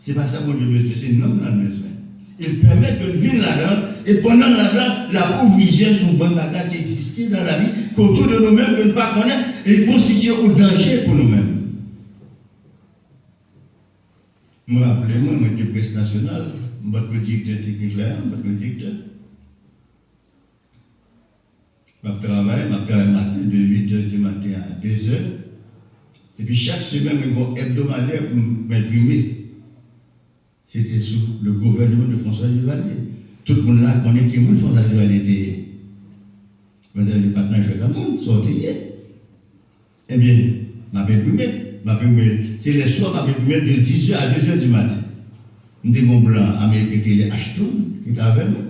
C'est pas ça qu'on a besoin, c'est nous qui avons besoin. Il permet que nous venions là-dedans, et pendant là-dedans, la provision sont bonnes bagages qui existent dans la vie, qu'autour de nous-mêmes, que nous ne pas connaître, et constituent un danger pour nous-mêmes. Je me rappelle, moi, j'étais presse nationale, je suis directeur technique là, je suis directeur. Je travaille matin de 8h du matin à 2h. Et puis chaque semaine, je vais hebdomadaire pour m'imprimer. C'était sous le gouvernement de François Duvalier. Tout le monde là connaît qui est François Duvalier était. Vous avez pas de jouer dans le monde, sortez. Eh bien, c'est le soir, je vais de 10h à 2h du matin. Nous avons un blanc américain qui est Ashton, qui est avec moi,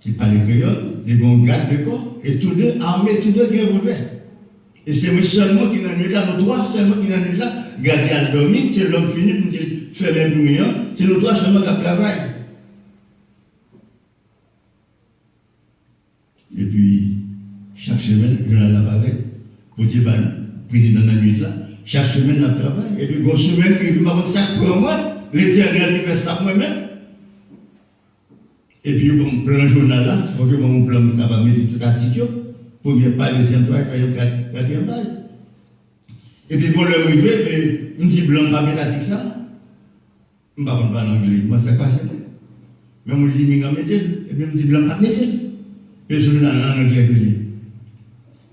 qui parle créole, des bons gardes de corps, et tous deux armés, tous deux qui ont ouvert. Et c'est moi seulement qui n'en est là, nous trois, seulement qui n'en est là, gardien à dormir, c'est l'homme fini, nous disons, faire mes premiers, c'est nous trois seulement qui travaillent. Et puis, chaque semaine, je vais à l'appareil, pour dire, président de la nuit là, chaque semaine, on travaille. Et puis, une semaine, je vais ça pour moi, l'Éternel qui fait ça pour moi-même. Et puis, mon plan journal là, il faut que mon plan capable de mettre tout l'article, première page, deuxième page, quatrième page. Et puis, quand le arrivé, je me dis, blanc, pas mettre l'article ça. Je ne parle pas l'anglais, moi, ça passe. Mais je me dis, je vais mettre, et puis, je me dis, blanc, pas mettre. Et je me dis, en anglais, je dis,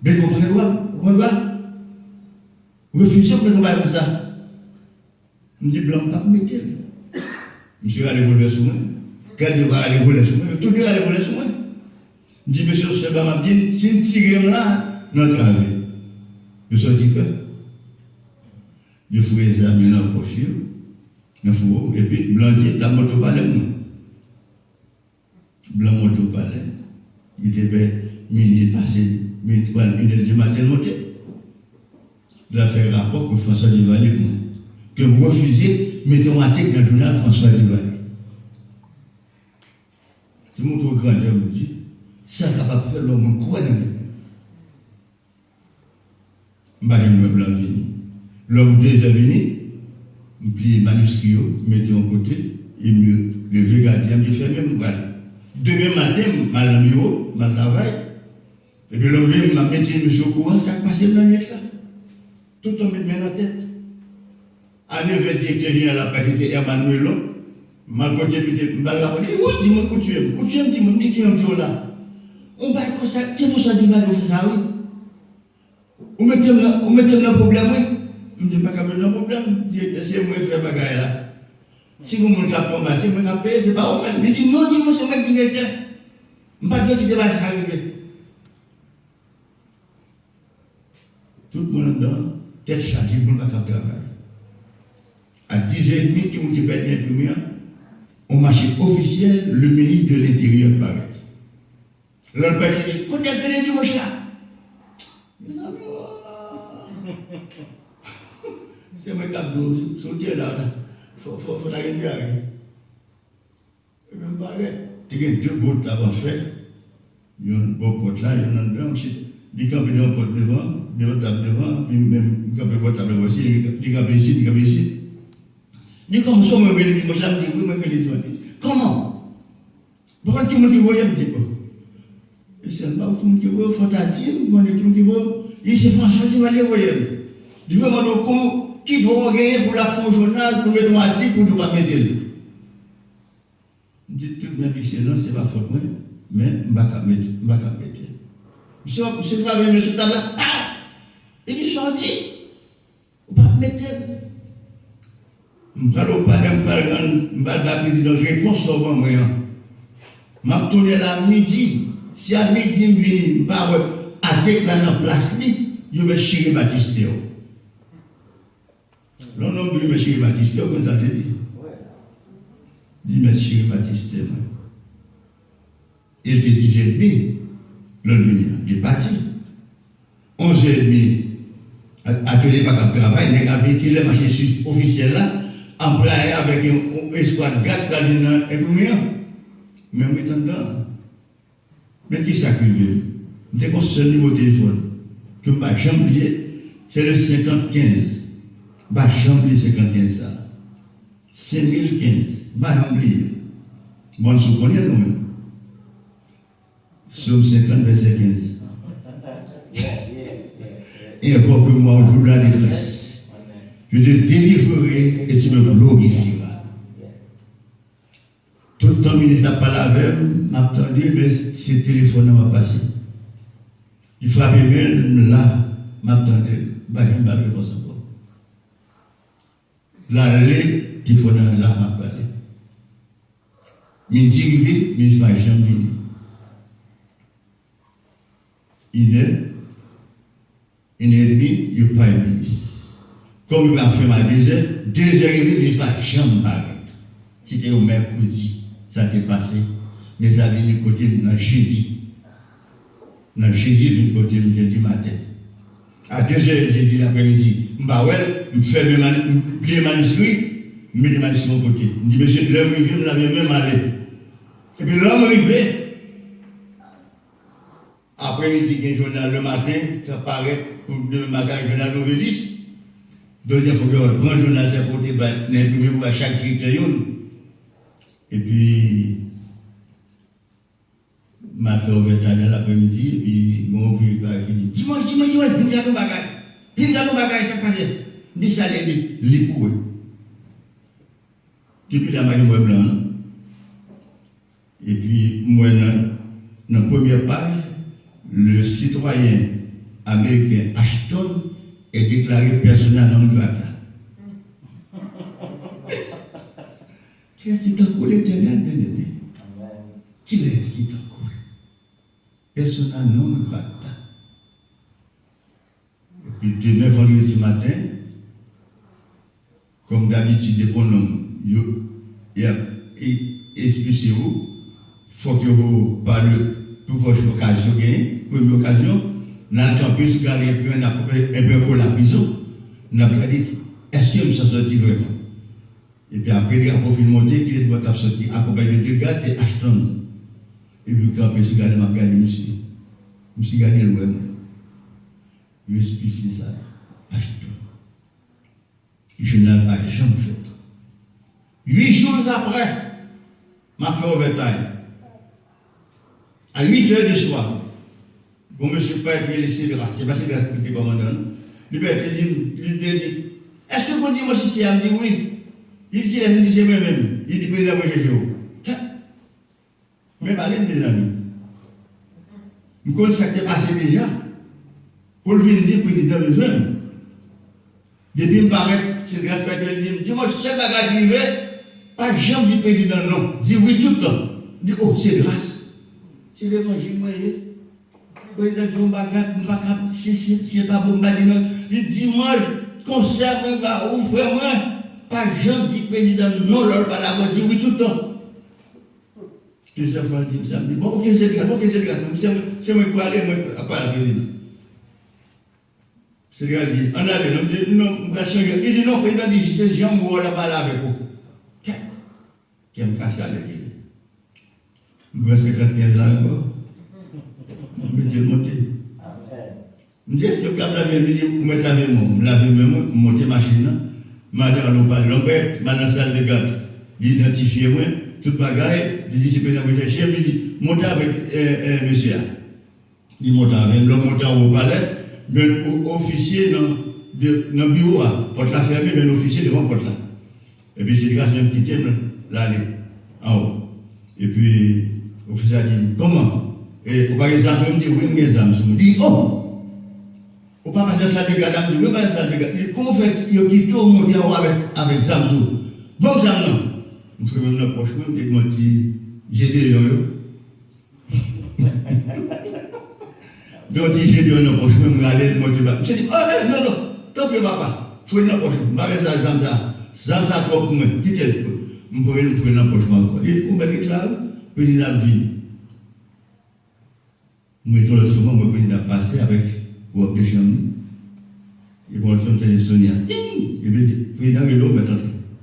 mais vous comprenez quoi? Refusez, mais vous ne comme ça. Je me dis, blanc, pas mettre. Je suis allé voler sur moi. Quand je vais aller voler sur moi, tout le monde va aller voler sur moi. Je dis, monsieur, ce n'est m'a dit, si nous tirons là, nous travaillons. Je suis dit que je fous les amis dans la poche, et puis blanc dit, la moto parlait moi. Blanc moto parlait. Il était bien, minuit passé, minuit du matin monté. Il a fait un rapport que François Duvalier, moi. Que vous refusez, mettez un article dans le journal François Duvalier. C'est mon trop grandeur, mon Dieu. Ça n'a pas fait l'homme quoi dans les mains. Je me blanc venu. L'homme déjà venu, je plie le manuscrit, je mets en côté, et me lever gardien, je fais même mal. Demain matin, je mal au bureau, je travaille. Et puis l'homme vient, je mets monsieur au courant, ça passe dans la nuit là. Tout le monde me met dans la tête. À 9h, directeur général de la presse, c'était Herman Melon. Ma côté, je me oui, dis-moi où tu aimes. Où tu aimes, dis-moi, dis qui est un là. On va comme ça, c'est pour ça que tu vas faire ça, oui. Où mettez-vous le problème, oui. Je me dis, pas qu'il y a un problème. C'est moi qui fais bagaille là. Si vous me capez, c'est moi qui paye, c'est pas vous-même. Je dis, non, dis-moi, c'est moi qui directeur. Je ne sais pas qui va s'arriver. Tout le monde dedans, tête chargée, pour ne pas travailler. À 10h30, qui m'ont dit, on marché officiel, le ministre de l'Intérieur paraît. L'autre père qui dit, qu'on a fait les dimanches là. C'est moi qui ai sauté là. Faut arriver à rien. Et même pareil. Tu as deux gouttes à faire. Il y a un beau pot là, il y en a deux. Il y a un pot devant, deux tables devant, puis même il y a un pot table aussi, il y a un ici, il y a ici. Il dit comme ça, je vais dire, moi je dis, oui, moi je vais dire, comment? Pourquoi tout le monde dit, oui, je me dis, et c'est là où tout le monde dit, oui, il faut t'attirer, tout le monde dit, oui, il se François Duvalier, oui. Je veux demander qui doit gagner pour la fin journal, pour mettre un article, pour ne pas mettre. Je dis, toute ma vie, c'est non, c'est pas faute, mais je ne vais pas mettre. Monsieur Flavien, monsieur Tabla, il dit, sorti, on ne va pas mettre. Je ne vais pas la présidente réponse sur moi. Je vais tourner la midi. Si à midi, je vais article dans la place, je vais chier Baptiste. L'homme de M. Baptiste, comme ça te dit. Dis M. Baptiste. Il était 10h30, il est parti. 11h30, atelier par le travail, il a vécu les machines suisses officielles là. Employé avec un espoir de garde pour venir imprimer. Mais on est dedans. Mais qui s'accumule? Dès qu'on se niveau de téléphone, que je ne vais jamais oublier, c'est le 50-15. Je ne vais jamais oublier 50-15 ça. 5015. Bah, oublié. Bon, nous connaissons nous-mêmes. Somme 50, verset 15. Invoque-moi au jour de la détresse. Je te délivrerai et tu me glorifieras. Tout le temps, ministre n'a pas la même, m'attendait, mais ce téléphone m'a passé. Il frappait même là, m'attendait, je ne vais pas répondre encore. Là, le téléphone là, m'a parlé. Midi arrivé, mais je ne vais jamais venir. Il est demi, il n'y a pas un ministre. Comme il va faire ma 2 heures, 2 heures et demie, il ne va jamais paraître. C'était au mercredi, ça t'est passé. Mais ça vient du côté de notre jeudi. Dans jeudi, du côté de jeudi matin. À 2 heures, jeudi l'après-midi, je fais mes manuscrits, je mets les manuscrits de mon côté. Je dis, monsieur, l'homme arrivé, je l'avais même allé. Et puis l'homme arrivé. Après-midi, il y a un journal le matin, qui apparaît pour le matin, un journal nouvelliste. Deuxième fois, le grand journal, c'est pour l'imprimer pour chaque directeur. Et puis, m'a fait ouvrir l'après-midi, et puis, mon ouvrier qui dit dis-moi, pinga nos bagages, ça passe. Dis ça, les pour eux. Depuis la maille blanc, et puis, moi, dans la première page, le citoyen américain Ashton est déclaré persona non grata. Qu'est-ce qui t'a coulé l'éternel, bien-aimé? Qui est ce qui t'a coulé? Persona non grata. Et puis demain, vendredi matin, comme d'habitude, des bonhommes, expulsez vous, il faut que vous parlez pour votre occasion, première occasion, dans le campus, garder un peu pour la prison, on a dit, est-ce que je me suis sorti vraiment? Et puis après, il y a un profil monté, qui est sorti, accompagné de 2 gars, c'est Ashton. Et puis le campus, il m'a gardé, monsieur. Je me suis gardé le vraiment. Je suis expulsé ça, Ashton. Je n'ai pas jamais fait. 8 jours après, m'a fait overtime. À 8 heures du soir, quand M. Père est laissé grâce, c'est pas si grâce qui était commandant. Il dit, est-ce que vous dites moi si c'est? Il dit oui. Il dit, c'est moi-même. Il dit, président, moi j'ai fait. Même à l'aide, mes amis. Je connais ça qui est passé déjà. Pour le venir dire, président, lui-même. Depuis me paraît, c'est grâce à Père, il dit, moi, ce bagage qui est, pas jamais dit président, non. Dit oui tout le temps. Il dit, oh, c'est grâce. C'est l'évangile, vous voyez. Le président dit, c'est pas bon, il dit, moi, conserve, ou frère, moi, pas jamais dit président, non, l'autre, pas la dit oui tout le temps. Plusieurs fois, il dit, ça me dit, bon, ok, c'est grâce, c'est moi qui aller, moi, à part le président. C'est le gars dit, on a vu, on dit, non, il dit, non, président dit, c'est Jean Moura, là, pas là avec vous. Qui me casse à l'église. Je vais 50 là encore. Mettez le monter. Je me dis, est-ce que le câble laver, je dis, vous mettez laver moi, monter machine, madame l'opale, l'embête, madame salle de garde, identifiez moi, toute bagaille, il dit, c'est président, vous cherchez, il dit, montez avec monsieur. Il monte avec, l'homme monte au palais, mais officier dans le bureau, porte la fermée, mais l'officier devant porte là. Et puis c'est grâce à un petit thème, l'aller, en haut. Et puis, l'officier a dit, comment? Et par exemple, il me dit, oui, mes âmes, il me dit, oh! Ou pas passer ça de garde, il me dit, oui, pas ça de garde. Comment fait qu'il quitte tout monter en haut avec Zamzou? Bon, ça non. Je fais même l'approche, je me dis, j'ai des yo. Donc, j'ai dit, non, approche, je me regarde, je me dis, oh, non, tant pis, papa. Faut une approche, je vais faire ça, Zamza trop pour moi, quittez-le. Je vais faire l'approchement. Il dit, vous mettez là, le président vient. Nous mettons le souvent, le président passé avec Wop de Chambi. Et pour le temps, c'est Sonia. Et puis, le président est là, maintenant.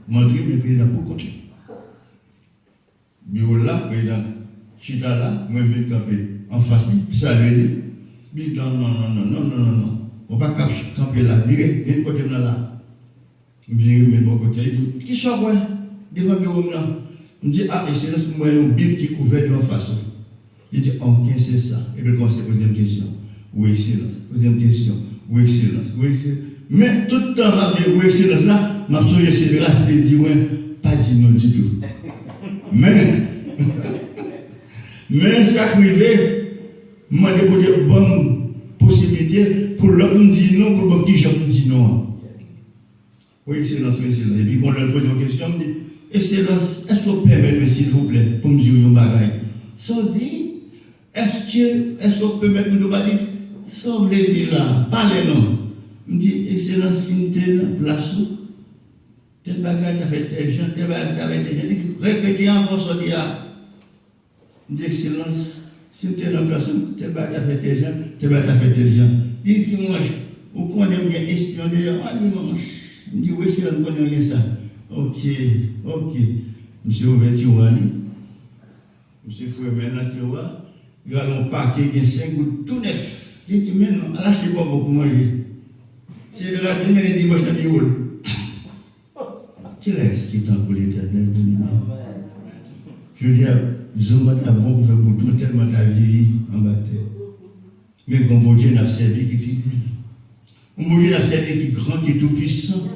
Montrez le président pour côté. Bureau là, le président, chita là, moi, je vais camper en face, saluer. Il dit, non. On ne va pas camper là, virer, côté là. Je dis, mais bon côté, il dit, qui soit moi? devant le bureau, je me dis, ah, excellence, moi, il y a une Bible qui est ouverte de façon. Il dit, ok, c'est ça. Et puis, quand c'est la deuxième question, oui, excellence. Deuxième question, oui, excellence. Oui, excellence. Mais tout le temps, je dis, oui, excellence, là, je me suis dit, c'est grâce, je dis, ouais, pas dit non du tout. Mais ça arrivait, moi, j'ai posé une bonne possibilité pour l'autre me dire non, pour le petit Jean me dire non. Oui, excellence, oui, excellence. Et puis, quand on leur pose une question, on me dit, excellence, est-ce que vous permettez, s'il vous plaît, pour me dire une bagaille? Ça dit, est-ce que vous permettez de me dire, ça vous dit là, parlez non. Je me dis, excellence, si vous êtes en place, tel bagaille t'as fait tel gens, tel bagaille t'as fait tel gens, répétez encore ça dit là. Je me dis, excellence, si vous êtes en place, tel bagaille t'as fait tel gens, tel bagaille t'as fait tel gens. Dites-moi, vous connaissez bien espionner, ah, dimanche. Je me dis, oui, c'est on connaît rien ça. Ok. Monsieur ouvert tiroir, monsieur fouet maintenant tiroir, il y a un paquet qui est 5 gouttes tout neuf. Il dit, mais non, lâchez pas pour manger. C'est de la première et dimanche dans le hall. Qui est-ce qui est en coulé l'éternel? Je veux dire, je ne sais pas bon pour faire pour tout tellement ta vie en bataille. Mais comme mon Dieu n'a servi qui est fidèle. Mon Dieu n'a servi qui est grand, qui est tout puissant.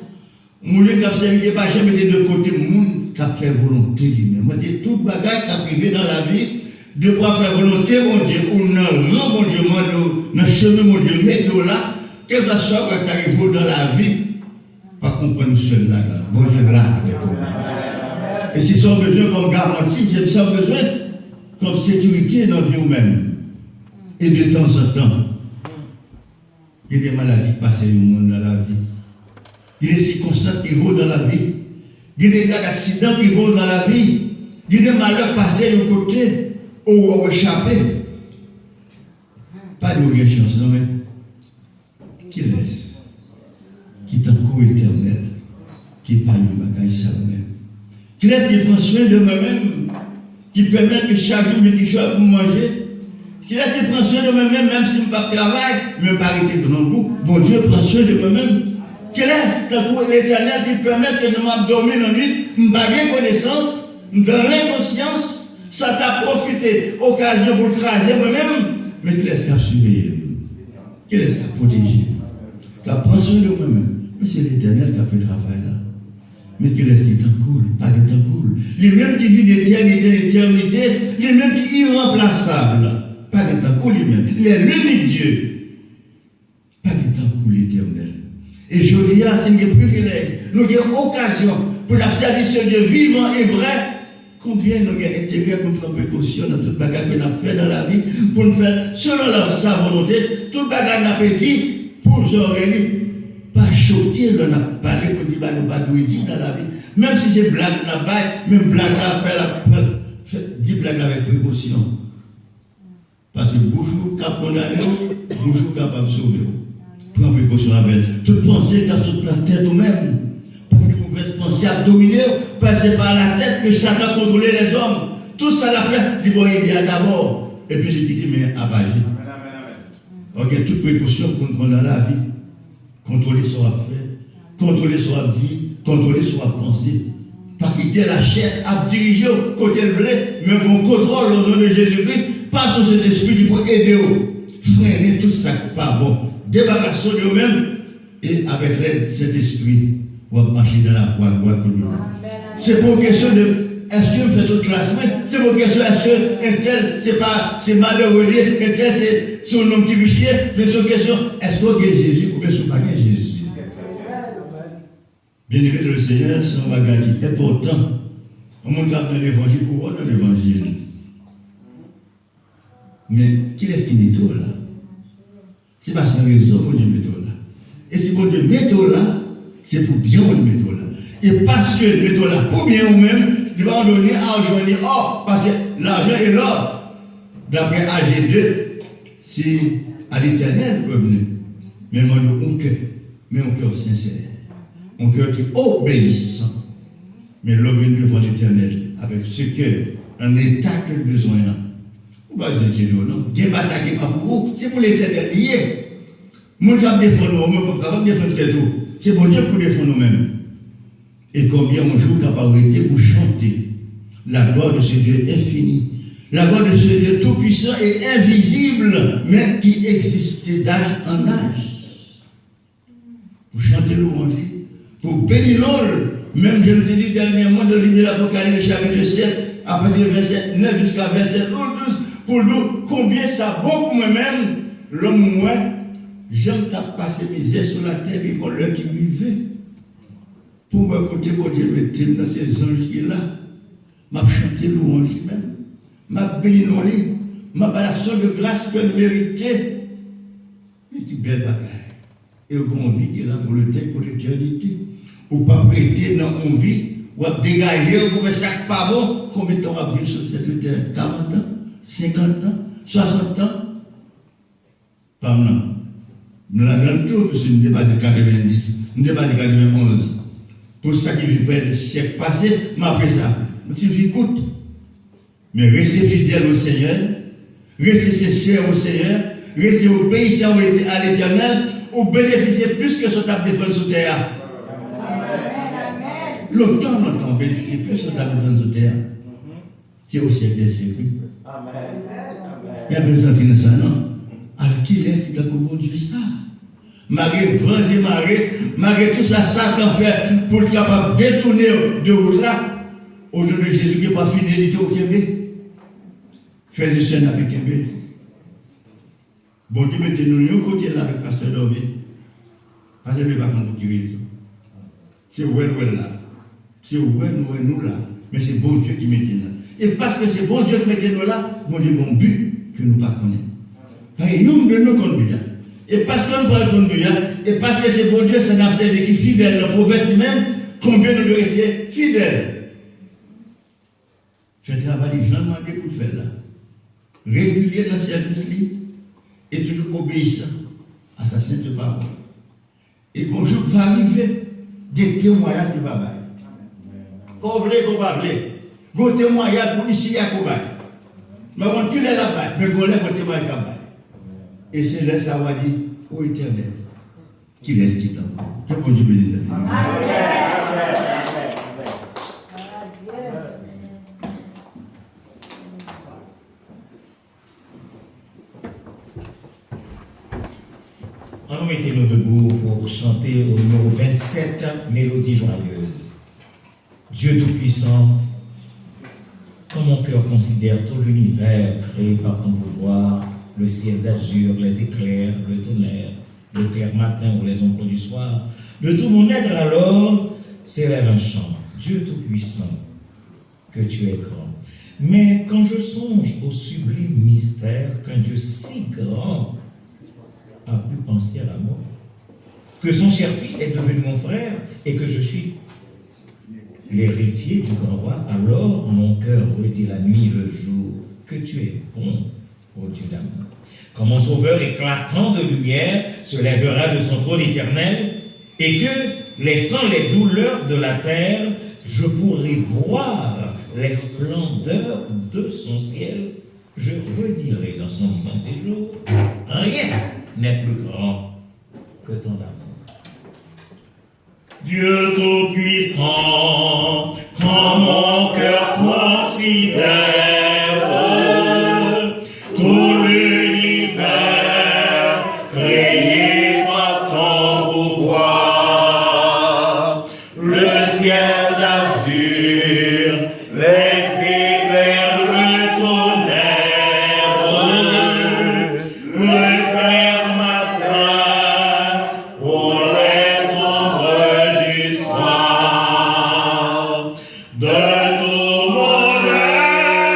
Mon Dieu n'a servi qui n'est pas jamais de côté, le monde qui a fait volonté lui-même. Moi, c'est toute bagarre qui a privé dans la vie, de pouvoir faire volonté, mon Dieu, ou non, mon Dieu, dans le chemin, mon Dieu, mettez-le là, quel que soit quand tu arrives dans la vie, pas comprendre seul là, bon Dieu là avec vous. Et si ça a besoin comme garantie, j'ai ça besoin comme sécurité dans la vie même. Et de temps en temps, il y a des maladies qui passent au monde dans la vie. Il y a des circonstances qui vont dans la vie. Il y a des cas d'accident qui vont dans la vie. Il y a des malheurs passés de côté ou échappés. Pas de chance, non mais qui laisse, qui est encore éternel, qui n'est pas une bagaille ça même. Qui laisse qui prend soin de moi-même, qui permet que chaque jour me dise pour manger. Qui laisse qui prend soin de moi-même, même si je ne pas travailler, je ne pas arrêter de mon coup. Bon Dieu prend soin de moi-même. Qui laisse l'éternel qui permet que je m'abdomine en nuit, je n'ai pas de connaissance, dans l'inconscience, ça t'a profité, occasion pour craser moi-même, mais qui laisse qu'à surveiller, qui laisse qu'à protéger, qui prend soin de moi-même. Mais c'est l'éternel qui a fait le travail là. Mais qui laisse qui t'en coule, pas qui t'en coule. Lui-même qui vit d'éternité en éternité, lui-même qui est irremplaçable. Pas de temps cool lui-même. Il est l'unique Dieu. Pas de temps cool éternel. Et je dis, c'est un privilège. Nous avons occasion pour la service de Dieu vivant et vrai. Combien nous avons intérêt pour prendre précaution dans toute bagarre que nous avons fait dans la vie, pour nous faire selon sa volonté, toute bagarre n'a pas dit pour nous aurélier. Pas choquer, on a parlé pour dire, nous pas dire dans la vie. Même si c'est blague, on a pas, même blague à faire, dit blague avec précaution. Parce que bouchou cap condamné, bouchou capable de sauver. Prends précaution avec. Toute pensée qui a sur la tête ou même, pour que les mauvaises pensées à dominer, passer par la tête que Satan contrôle les hommes. Tout ça l'a fait, il y a d'abord, et puis il dit, mais à agir. Ok, toute précaution qu'on prend dans la vie, contrôler sera fait, contrôler sera dit, contrôler sera pensé. Pas quitter la chair, à diriger côté le blé, mais qu'on contrôle au nom de Jésus-Christ. Pas sur cet esprit qui peut aider vous, freiner tout ça pas bon, débarrasser de vous-même et avec l'aide de cet esprit, vous allez marcher dans la voie droite que nous. C'est pour question de est-ce que vous faites toute la semaine? C'est pour question est-ce que un tel, c'est malheureux, un tel, c'est son nom qui riche, mais c'est une question est-ce que vous avez Jésus ou bien ce pas Jésus? Bien aimé le Seigneur, c'est un bagage important. On monte dans l'évangile, pourquoi dans l'évangile? Mais qui est-ce qui met tout là? C'est pas sans raison pour Dieu met tout là. Et si pour Dieu met tout là, c'est pour bien on met tout là. Et parce que met tout là pour bien ou même, il va en donner argent et or. Parce que l'argent et l'or, d'après AG2, c'est à l'éternel qu'on venir. Mais moi, mon cœur, mais un cœur sincère. Un cœur qui est obéissant. Mais l'homme vient devant l'éternel avec ce cœur, un état que besoin. Pas de Dieu, non. Dieu va attaquer pas pour vous, c'est pour l'éternel. Moi, je vais défendre nous, je ne vais pas défendre tout. C'est pour Dieu pour défendre nous-mêmes. Et combien un jour capable d'être pour chanter la gloire de ce Dieu infini, la gloire de ce Dieu tout-puissant et invisible, mais qui existait d'âge en âge. Pour chanter louange, pour bénir l'ôle. Même je vous ai dit dernièrement dans le livre de l'Apocalypse, chapitre 7, à partir du verset 9 jusqu'à verset 12, pour nous, combien ça bon pour moi-même, l'homme moi, j'aime passé misère sur la terre et pour l'heure qui vivait. Pour me côté, mon Dieu, mettez dans ces anges qui sont là, m'a chanté louange même, m'a béni l'ôle, m'a pas l'action de grâce que je méritais. Mais qui belle bagaille. Et on vit qui est là pour le temps, pour l'éternité. Ou pas prêter dans mon vie, ou à dégager, ou pour faire ça pas bon, combien de temps on va vivre sur cette terre? 40 ans, 50 ans, 60 ans? Pas maintenant. Nous l'avons tout, parce que nous dépassons 90, nous dépassons 91. Pour ça qui vit près des siècles passés, mais après ça, tu écoute. Mais restez fidèle au Seigneur, restez sincère au Seigneur, restez obéissant à l'Éternel, ou bénéficiez plus que ce que tu as besoin sur terre. Longtemps, on bénéficie plus de la besoin de terre. C'est au siècle des siècles. Il y a besoin de ça, non? Alors, qui laisse qui a bon Dieu ça? Malgré vents et marées, malgré tout ça, Satan fait pour être capable de détourner de route là, au nom de Jésus qui n'est pas fidélité au Québec. Fais-le Seigneur avec Québec. Bon Dieu, mettez-nous de côté là avec Pasteur Dorvé. Parce que je ne vais pas prendre qui raison. C'est où là. C'est où nous là. Mais c'est bon Dieu qui mettez là. Et parce que c'est bon Dieu qui mettez nous là, bon Dieu, bon but que nous ne connaissons pas. Parce que nous de nous conduire. Et parce que nous ne conduire, et parce que c'est bon Dieu, ça n'a servi qui fidèle. La promesse lui-même, combien nous devons rester fidèles. Fais travail, j'en demandé pour faire là. Régulier dans le service, et toujours obéissant à sa sainte parole. Et bonjour va arriver des témoignages qui vont bailler. Qu'on voulait, qu'on va voulait. Des témoignages pour ici à Kobaye. Mais on tue là-bas, mais qu'on lève un témoignage là-bas. Et c'est là ça va dire au Éternel, qui laisse quitter encore. Que bon Dieu bénisse la vie. Mettez-nous debout pour chanter au numéro 27, Mélodie joyeuse. Dieu Tout-Puissant, quand mon cœur considère tout l'univers créé par ton pouvoir, le ciel d'azur, les éclairs, le tonnerre, le clair matin ou les ombres du soir, de tout mon être alors s'élève un chant. Dieu Tout-Puissant, que tu es grand. Mais quand je songe au sublime mystère qu'un Dieu si grand a pu penser à la mort, que son cher fils est devenu mon frère et que je suis l'héritier du grand roi, alors mon cœur redit la nuit et le jour que tu es bon, ô Dieu d'amour. Quand mon sauveur éclatant de lumière se lèvera de son trône éternel et que, laissant les douleurs de la terre, je pourrai voir les splendeurs de son ciel, je redirai dans son divin séjour, rien n'est plus grand que ton amour. Dieu Tout-Puissant, quand mon cœur considère tout l'univers créé par ton pouvoir, le ciel d'azur, les éclairs, le tonnerre, le clair matin, pour les ombres du soir, de tout mon être,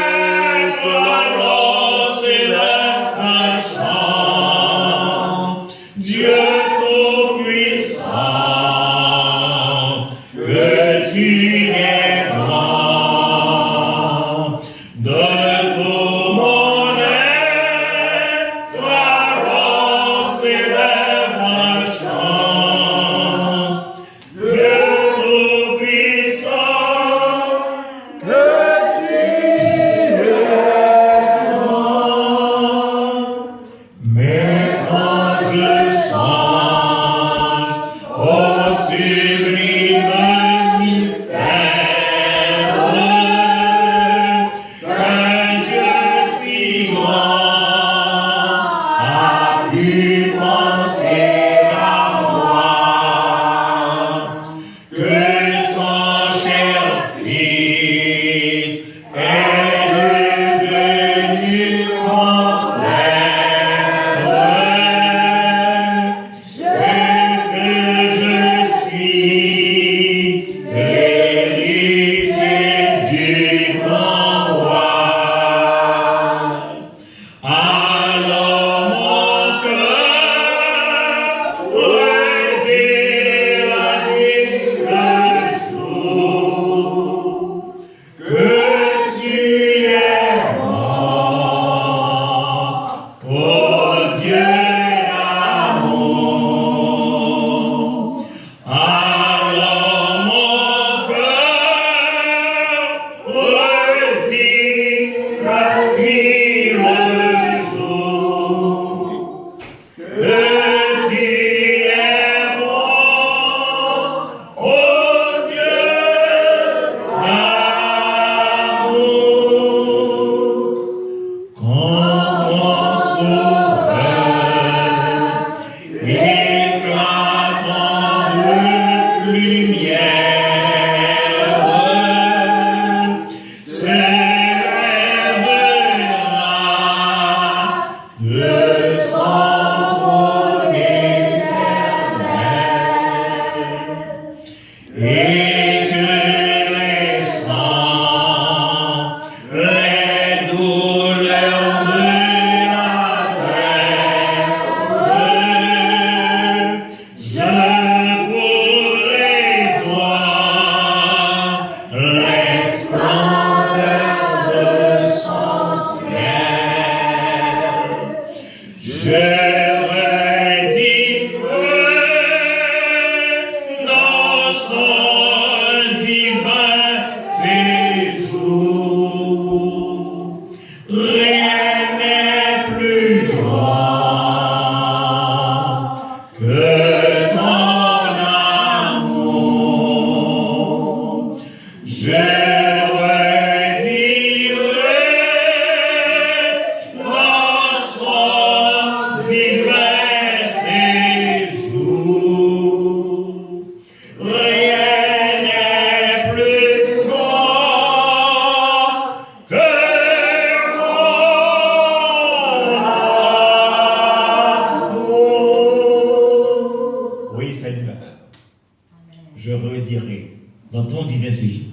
Je redirai dans ton divin séjour,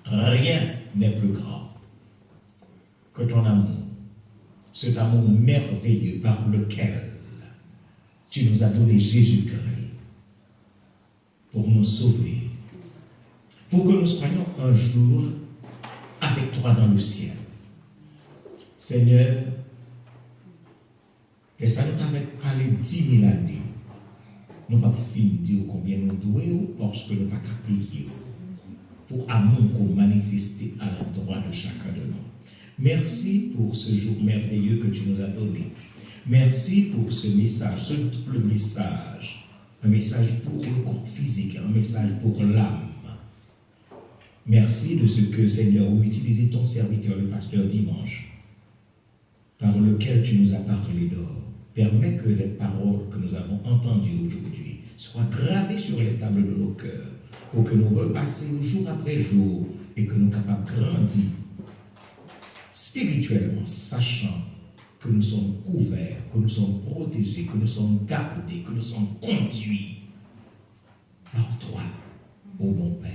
rien n'est plus grand que ton amour, cet amour merveilleux par lequel tu nous as donné Jésus-Christ pour nous sauver, pour que nous soyons un jour avec toi dans le ciel. Seigneur, et ça nous avait parlé 10 000 années. Nous n'avons pas fini de dire combien nous devons parce que nous n'avons pas payer pour amour qu'on manifesté à l'endroit de chacun de nous. Merci pour ce jour merveilleux que tu nous as donné. Merci pour ce message, ce double message. Un message pour le corps physique, un message pour l'âme. Merci de ce que, Seigneur, vous utilisez ton serviteur, le pasteur Dimanche, par lequel tu nous as parlé d'or. Permets que les paroles que nous avons entendues aujourd'hui soient gravées sur les tables de nos cœurs, pour que nous repassions jour après jour et que nous soyons capables de grandir spirituellement, sachant que nous sommes couverts, que nous sommes protégés, que nous sommes gardés, que nous sommes conduits par toi, ô bon Père.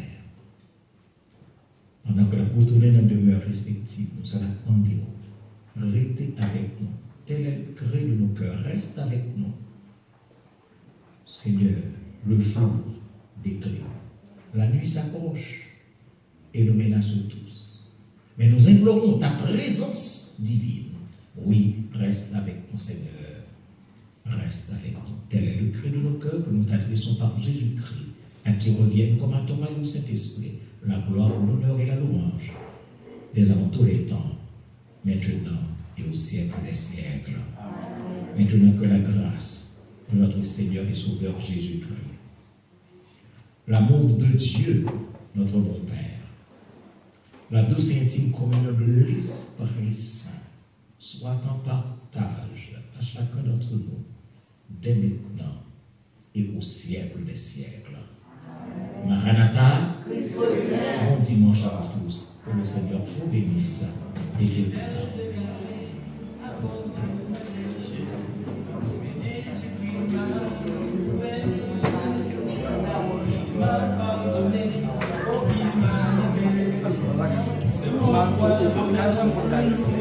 Pendant que nous retournons dans nos demeures respectives, nous allons demander, restez avec nous. Tel est le cri de nos cœurs. Reste avec nous. Seigneur, le jour décline. La nuit s'approche et nous menaçons tous. Mais nous implorons ta présence divine. Oui, reste avec nous, Seigneur. Reste avec nous. Tel est le cri de nos cœurs que nous t'adressons par Jésus-Christ, à qui reviennent comme à ton maillot Saint-Esprit la gloire, l'honneur et la louange, dès avant tous les temps, maintenant et au siècle des siècles. Amen. Maintenant que la grâce de notre Seigneur et Sauveur Jésus-Christ, l'amour de Dieu, notre bon Père, la douce et intime communion de l'Esprit Saint, soit en partage à chacun d'entre nous, dès maintenant et au siècle des siècles. Maranatha, bon dimanche à tous, que le Seigneur vous bénisse et qu'il vous bénisse. Madame Bourdaille.